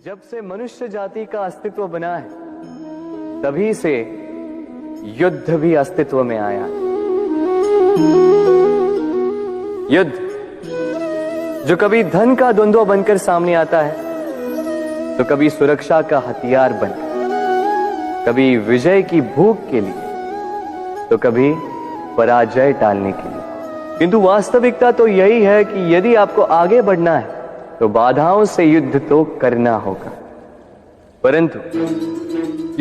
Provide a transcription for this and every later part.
जब से मनुष्य जाति का अस्तित्व बना है तभी से युद्ध भी अस्तित्व में आया। युद्ध जो कभी धन का द्वंद्व बनकर सामने आता है तो कभी सुरक्षा का हथियार बनकर, कभी विजय की भूख के लिए तो कभी पराजय टालने के लिए। किंतु वास्तविकता तो यही है कि यदि आपको आगे बढ़ना है तो बाधाओं से युद्ध तो करना होगा, परंतु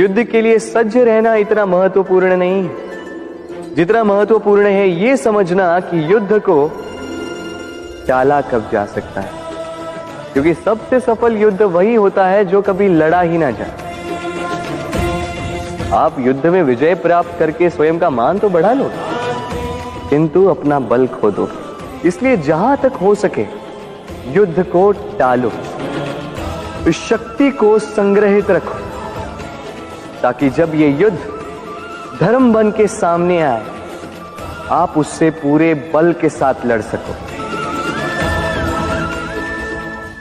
युद्ध के लिए सज्ज रहना इतना महत्वपूर्ण नहीं है जितना महत्वपूर्ण है यह समझना कि युद्ध को टाला कब जा सकता है, क्योंकि सबसे सफल युद्ध वही होता है जो कभी लड़ा ही ना जाए। आप युद्ध में विजय प्राप्त करके स्वयं का मान तो बढ़ा लो, किंतु अपना बल खो दो। इसलिए जहां तक हो सके युद्ध को टालो, इस शक्ति को संग्रहित रखो, ताकि जब ये युद्ध धर्म बन के सामने आए आप उससे पूरे बल के साथ लड़ सको।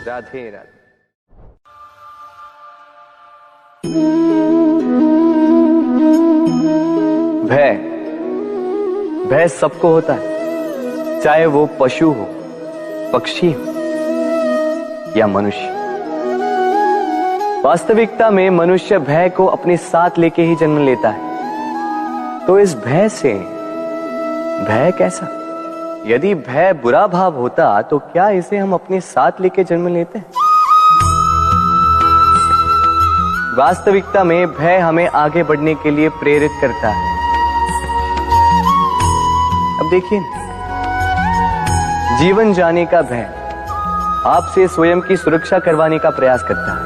राधे राधे। भय सबको होता है, चाहे वो पशु हो, पक्षी हो या मनुष्य। वास्तविकता में मनुष्य भय को अपने साथ लेके ही जन्म लेता है। तो इस भय से भय कैसा? यदि भय बुरा भाव होता तो क्या इसे हम अपने साथ लेके जन्म लेते हैं? वास्तविकता में भय हमें आगे बढ़ने के लिए प्रेरित करता है। अब देखिए, जीवन जाने का भय आपसे स्वयं की सुरक्षा करवाने का प्रयास करता है।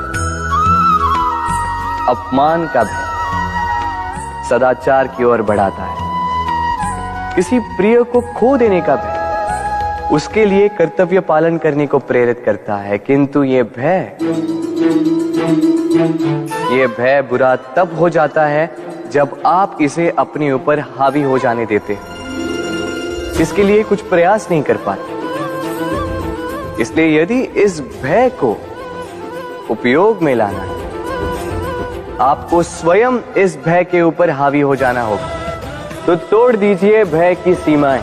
अपमान का भय सदाचार की ओर बढ़ाता है। किसी प्रिय को खो देने का भय उसके लिए कर्तव्य पालन करने को प्रेरित करता है। किंतु ये भय बुरा तब हो जाता है जब आप इसे अपने ऊपर हावी हो जाने देते हैं, इसके लिए कुछ प्रयास नहीं कर पाते। इसलिए यदि इस भय को उपयोग में लाना है, आपको स्वयं इस भय के ऊपर हावी हो जाना होगा। तो तोड़ दीजिए भय की सीमाएं,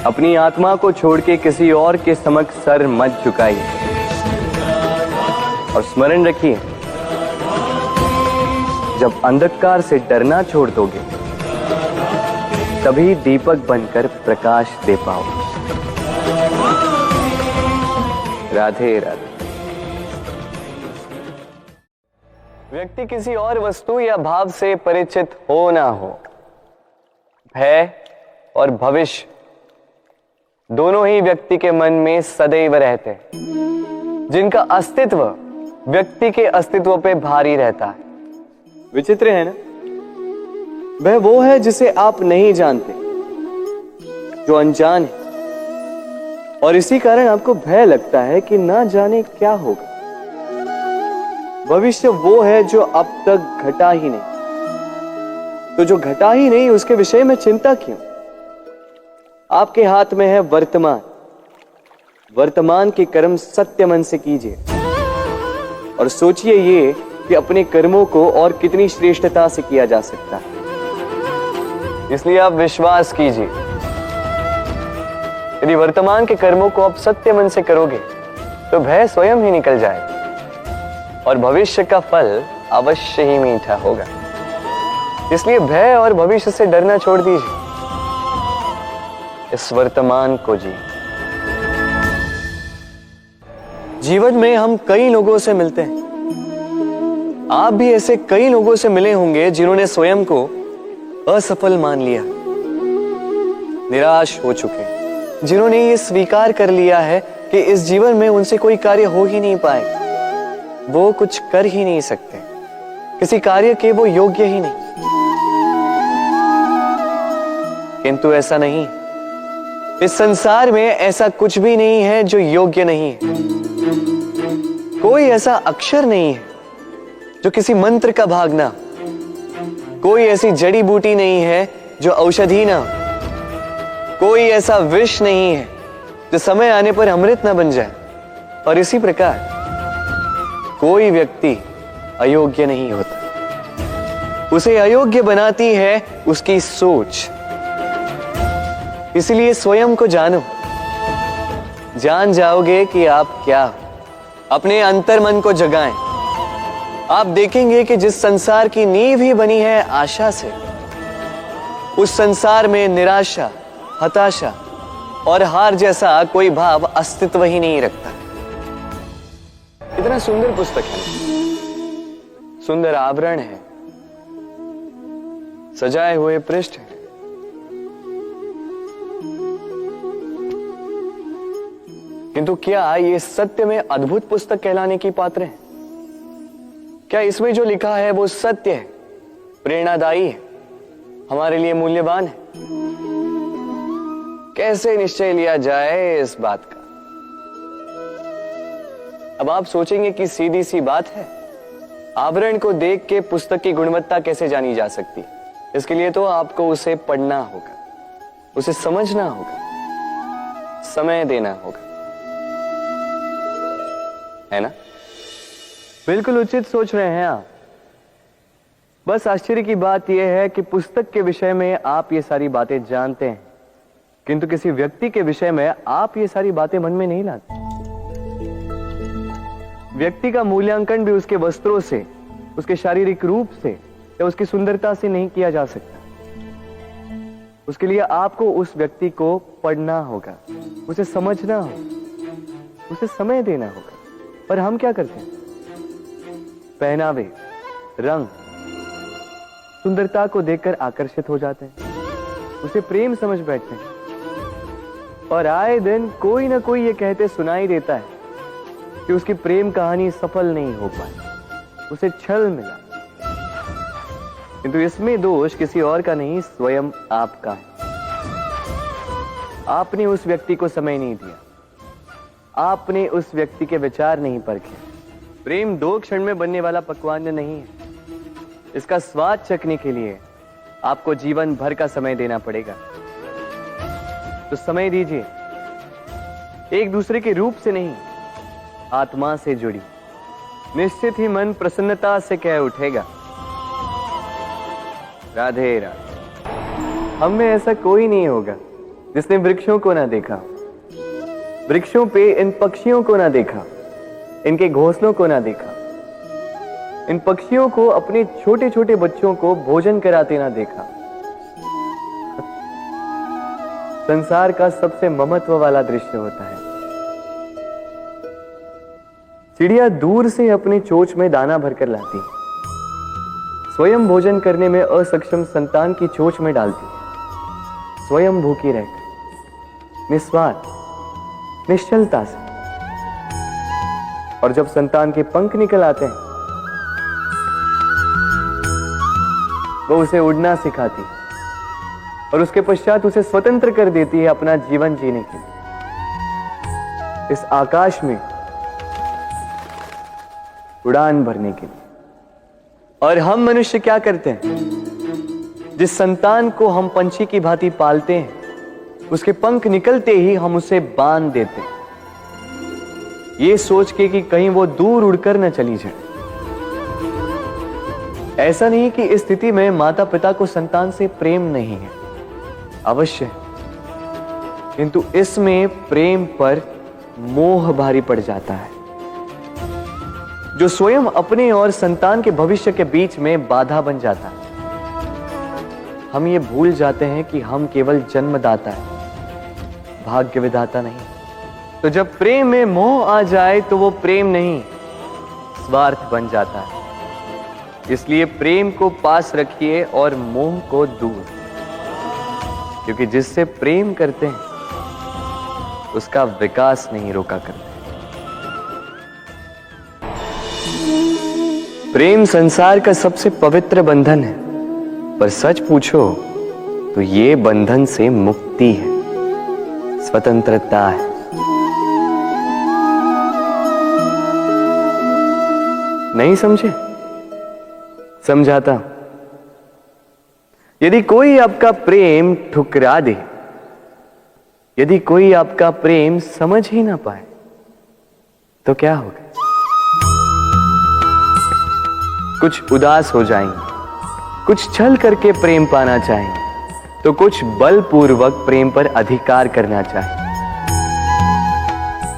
अपनी आत्मा को छोड़ के किसी और के समक्ष सर मत झुकाइए और स्मरण रखिए, जब अंधकार से डरना छोड़ दोगे तभी दीपक बनकर प्रकाश दे पाओगे। राधे राधे। व्यक्ति किसी और वस्तु या भाव से परिचित हो ना हो, भय और भविष्य दोनों ही व्यक्ति के मन में सदैव रहते हैं, जिनका अस्तित्व व्यक्ति के अस्तित्व पे भारी रहता है। विचित्र है ना? वह वो है जिसे आप नहीं जानते, जो अनजान है, और इसी कारण आपको भय लगता है कि ना जाने क्या होगा। भविष्य वो है जो अब तक घटा ही नहीं, तो जो घटा ही नहीं उसके विषय में चिंता क्यों? आपके हाथ में है वर्तमान। वर्तमान के कर्म सत्य मन से कीजिए और सोचिए ये कि अपने कर्मों को और कितनी श्रेष्ठता से किया जा सकता है। इसलिए आप विश्वास कीजिए, यदि वर्तमान के कर्मों को आप सत्य मन से करोगे तो भय स्वयं ही निकल जाएगा और भविष्य का फल अवश्य ही मीठा होगा। इसलिए भय और भविष्य से डरना छोड़ दीजिए, इस वर्तमान को जी। जीवन में हम कई लोगों से मिलते हैं। आप भी ऐसे कई लोगों से मिले होंगे जिन्होंने स्वयं को असफल मान लिया, निराश हो चुके, जिन्होंने ये स्वीकार कर लिया है कि इस जीवन में उनसे कोई कार्य हो ही नहीं पाएगा, वो कुछ कर ही नहीं सकते, किसी कार्य के वो योग्य ही नहीं। किंतु ऐसा नहीं, इस संसार में ऐसा कुछ भी नहीं है जो योग्य नहीं है। कोई ऐसा अक्षर नहीं है जो किसी मंत्र का भाग ना, कोई ऐसी जड़ी बूटी नहीं है जो औषधि ना, कोई ऐसा विष नहीं है जो समय आने पर अमृत ना बन जाए। और इसी प्रकार कोई व्यक्ति अयोग्य नहीं होता, उसे अयोग्य बनाती है उसकी सोच। इसलिए स्वयं को जानो, जान जाओगे कि आप क्या हो। अपने अंतर्मन को जगाएं। आप देखेंगे कि जिस संसार की नींव ही बनी है आशा से, उस संसार में निराशा, हताशा और हार जैसा कोई भाव अस्तित्व ही नहीं रखता। इतना सुंदर पुस्तक है, सुंदर आवरण है, सजाए हुए पृष्ठ है, किंतु क्या ये सत्य में अद्भुत पुस्तक कहलाने की पात्र है? क्या इसमें जो लिखा है वो सत्य है, प्रेरणादायी है, हमारे लिए मूल्यवान है? कैसे निश्चय लिया जाए इस बात का? अब आप सोचेंगे कि सीधी सी बात है, आवरण को देख के पुस्तक की गुणवत्ता कैसे जानी जा सकती है? इसके लिए तो आपको उसे पढ़ना होगा, उसे समझना होगा, समय देना होगा, है ना? बिल्कुल उचित सोच रहे हैं आप। बस आश्चर्य की बात यह है कि पुस्तक के विषय में आप ये सारी बातें जानते हैं, किंतु किसी व्यक्ति के विषय में आप ये सारी बातें मन में नहीं लाते। व्यक्ति का मूल्यांकन भी उसके वस्त्रों से, उसके शारीरिक रूप से या उसकी सुंदरता से नहीं किया जा सकता। उसके लिए आपको उस व्यक्ति को पढ़ना होगा, उसे समझना होगा, उसे समय देना होगा। पर हम क्या करते हैं? पहनावे, रंग, सुंदरता को देखकर आकर्षित हो जाते हैं, उसे प्रेम समझ बैठते हैं, और आए दिन कोई ना कोई ये कहते सुनाई देता है कि उसकी प्रेम कहानी सफल नहीं हो पाई, उसे छल मिला। किंतु इसमें दोष किसी और का नहीं, स्वयं आपका है। आपने उस व्यक्ति को समय नहीं दिया, आपने उस व्यक्ति के विचार नहीं परखे। प्रेम 2 क्षण में बनने वाला पकवान नहीं है। इसका स्वाद चखने के लिए आपको जीवन भर का समय देना पड़ेगा। तो समय दीजिए, एक दूसरे के रूप से नहीं, आत्मा से जुड़ी। निश्चित ही मन प्रसन्नता से कह उठेगा, राधे राधे। हम में ऐसा कोई नहीं होगा जिसने वृक्षों को ना देखा, वृक्षों पे इन पक्षियों को ना देखा, इनके घोंसलों को ना देखा, इन पक्षियों को अपने छोटे छोटे बच्चों को भोजन कराते ना देखा। संसार का सबसे ममत्व वाला दृश्य होता है। चिड़िया दूर से अपने चोंच में दाना भरकर लाती, स्वयं भोजन करने में असक्षम संतान की चोंच में डालती, स्वयं भूखी रहकर निस्वार्थ निश्चलता से। और जब संतान के पंख निकल आते हैं, वो उसे उड़ना सिखाती और उसके पश्चात उसे स्वतंत्र कर देती है अपना जीवन जीने के लिए। इस आकाश में उड़ान भरने के लिए। और हम मनुष्य क्या करते हैं? जिस संतान को हम पंछी की भांति पालते हैं, उसके पंख निकलते ही हम उसे बांध देते हैं, ये सोच के कि कहीं वो दूर उड़कर न चली जाए। ऐसा नहीं कि इस स्थिति में माता पिता को संतान से प्रेम नहीं है, अवश्य है, किंतु इसमें प्रेम पर मोह भारी पड़ जाता है, जो स्वयं अपने और संतान के भविष्य के बीच में बाधा बन जाता है। हम ये भूल जाते हैं कि हम केवल जन्मदाता हैं, भाग्य विधाता नहीं। तो जब प्रेम में मोह आ जाए तो वो प्रेम नहीं, स्वार्थ बन जाता है। इसलिए प्रेम को पास रखिए और मोह को दूर, क्योंकि जिससे प्रेम करते हैं उसका विकास नहीं रोका करते। प्रेम संसार का सबसे पवित्र बंधन है, पर सच पूछो तो ये बंधन से मुक्ति है, स्वतंत्रता है। नहीं समझे? समझाता। यदि कोई आपका प्रेम ठुकरा दे, यदि कोई आपका प्रेम समझ ही ना पाए, तो क्या होगा? कुछ उदास हो जाएंगे, कुछ छल करके प्रेम पाना चाहेंगे, तो कुछ बलपूर्वक प्रेम पर अधिकार करना चाहेंगे।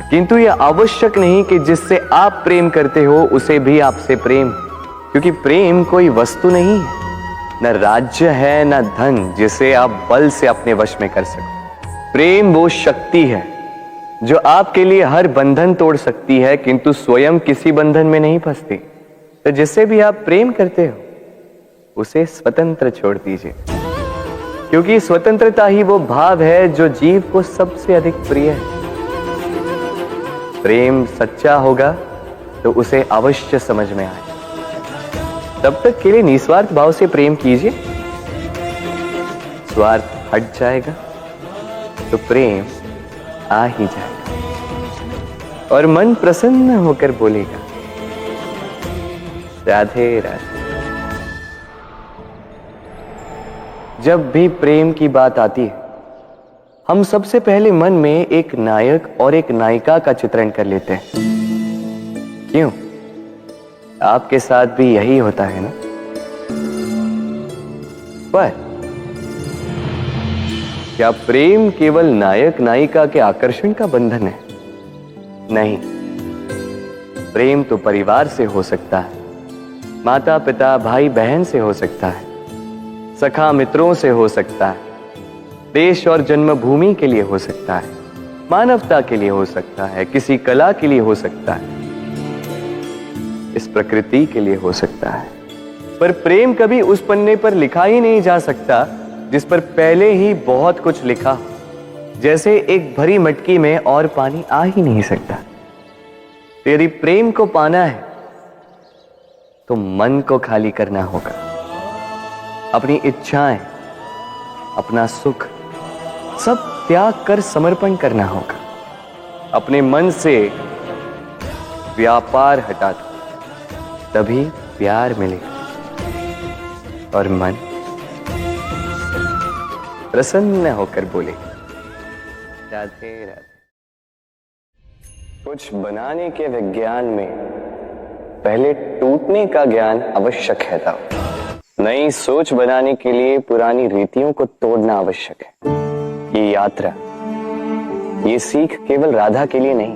किंतु यह आवश्यक नहीं कि जिससे आप प्रेम करते हो उसे भी आपसे प्रेम, क्योंकि प्रेम कोई वस्तु नहीं है, न राज्य है, न धन जिसे आप बल से अपने वश में कर सको। प्रेम वो शक्ति है जो आपके लिए हर बंधन तोड़ सकती है, किंतु स्वयं किसी बंधन में नहीं फंसती। तो जिससे भी आप प्रेम करते हो उसे स्वतंत्र छोड़ दीजिए, क्योंकि स्वतंत्रता ही वो भाव है जो जीव को सबसे अधिक प्रिय है। प्रेम सच्चा होगा तो उसे अवश्य समझ में आए। तब तक के लिए निस्वार्थ भाव से प्रेम कीजिए। स्वार्थ हट जाएगा तो प्रेम आ ही जाएगा और मन प्रसन्न होकर बोलेगा, राधे राधे। जब भी प्रेम की बात आती है, हम सबसे पहले मन में एक नायक और एक नायिका का चित्रण कर लेते हैं। क्यों? आपके साथ भी यही होता है ना? पर क्या प्रेम केवल नायक नायिका के आकर्षण का बंधन है? नहीं, प्रेम तो परिवार से हो सकता है, माता पिता भाई बहन से हो सकता है, सखा मित्रों से हो सकता है, देश और जन्मभूमि के लिए हो सकता है, मानवता के लिए हो सकता है, किसी कला के लिए हो सकता है, इस प्रकृति के लिए हो सकता है। पर प्रेम कभी उस पन्ने पर लिखा ही नहीं जा सकता जिस पर पहले ही बहुत कुछ लिखा हो। जैसे एक भरी मटकी में और पानी आ ही नहीं सकता। तो यदि प्रेम को पाना है तो मन को खाली करना होगा। अपनी इच्छाएं, अपना सुख सब त्याग कर समर्पण करना होगा। अपने मन से व्यापार हटा दो, तभी प्यार मिलेगा और मन प्रसन्न होकर बोलेगा, राधे राधे। कुछ बनाने के विज्ञान में पहले टूटने का ज्ञान आवश्यक है था। नई सोच बनाने के लिए पुरानी रीतियों को तोड़ना आवश्यक है। ये यात्रा, ये सीख केवल राधा के लिए नहीं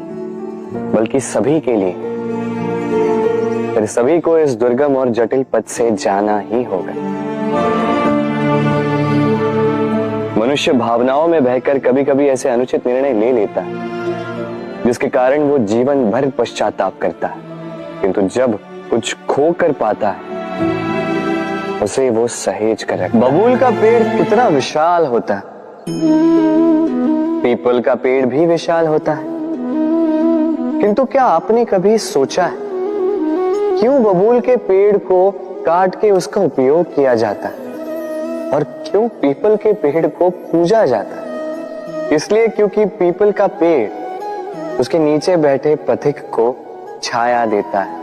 बल्कि सभी के लिए। फिर सभी को इस दुर्गम और जटिल पथ से जाना ही होगा। मनुष्य भावनाओं में बहकर कभी कभी ऐसे अनुचित निर्णय ले लेता है जिसके कारण वो जीवन भर पश्चाताप करता है, किंतु जब कुछ खो कर पाता है उसे वो सहेज कर रखता है। बबूल का पेड़ कितना विशाल होता है, पीपल का पेड़ भी विशाल होता है, किंतु क्या आपने कभी सोचा है क्यों बबूल के पेड़ को काट के उसका उपयोग किया जाता है और क्यों पीपल के पेड़ को पूजा जाता है? इसलिए क्योंकि पीपल का पेड़ उसके नीचे बैठे पथिक को छाया देता है,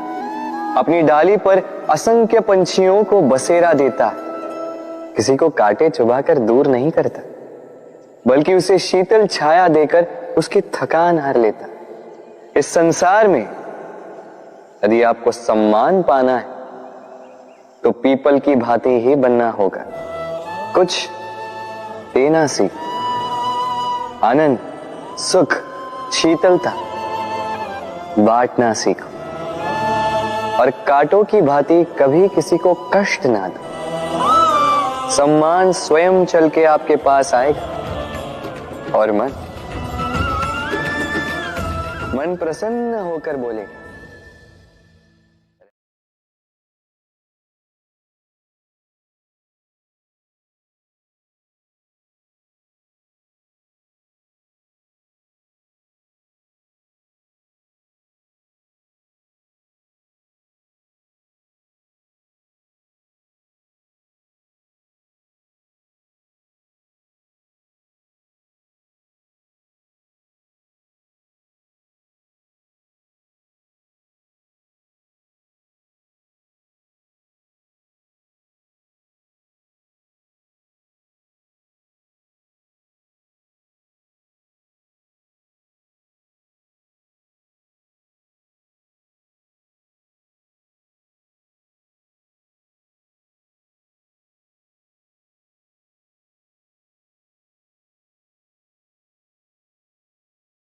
अपनी डाली पर असंख्य पंछियों को बसेरा देता है, किसी को काटे चुभाकर दूर नहीं करता बल्कि उसे शीतल छाया देकर उसकी थकान हार लेता। इस संसार में यदि आपको सम्मान पाना है तो पीपल की भांति ही बनना होगा। कुछ देना सीखो, आनंद, सुख, शीतलता बांटना सीखो और कांटों की भांति कभी किसी को कष्ट ना दो। सम्मान स्वयं चल के आपके पास आएगा और मन प्रसन्न होकर बोलेगा,